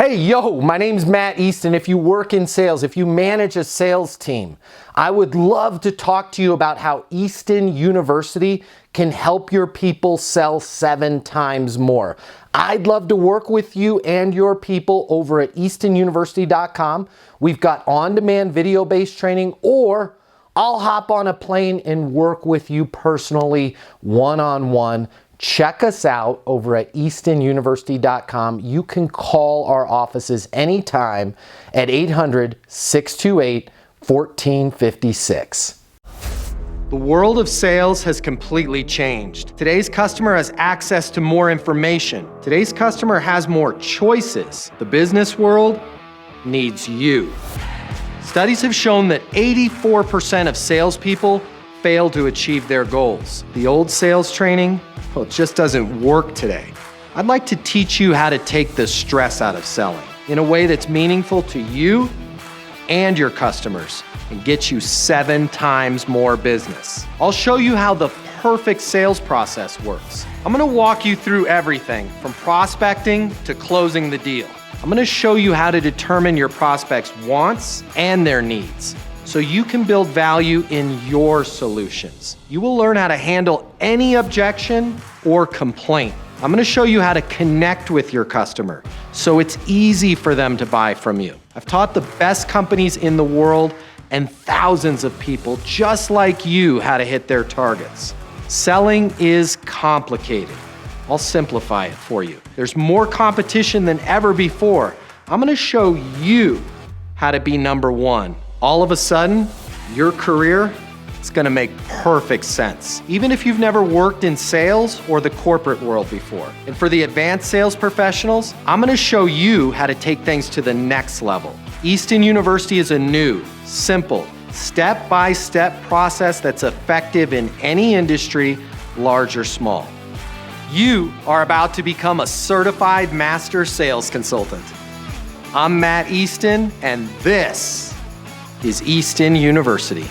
Hey, yo, my name's Matt Easton. If you work in sales, if you manage a sales team, I would love to talk to you about how Easton University can help your people sell 7 times more. I'd love to work with you and your people over at eastonuniversity.com. We've got on-demand video-based training, or I'll hop on a plane and work with you personally, one-on-one. Check us out over at eastonuniversity.com. You can call our offices anytime at 800-628-1456. The world of sales has completely changed. Today's customer has access to more information. Today's customer has more choices. The business world needs you. Studies have shown that 84% of salespeople fail to achieve their goals. The old sales training, well, it just doesn't work today. I'd like to teach you how to take the stress out of selling in a way that's meaningful to you and your customers and get you 7 times more business. I'll show you how the perfect sales process works. I'm gonna walk you through everything from prospecting to closing the deal. I'm gonna show you how to determine your prospects' wants and their needs, so you can build value in your solutions. You will learn how to handle any objection or complaint. I'm gonna show you how to connect with your customer so it's easy for them to buy from you. I've taught the best companies in the world and thousands of people just like you how to hit their targets. Selling is complicated. I'll simplify it for you. There's more competition than ever before. I'm gonna show you how to be number one. All of a sudden, your career is gonna make perfect sense, even if you've never worked in sales or the corporate world before. And for the advanced sales professionals, I'm gonna show you how to take things to the next level. Easton University is a new, simple, step-by-step process that's effective in any industry, large or small. You are about to become a certified master sales consultant. I'm Matt Easton, and this is Easton University.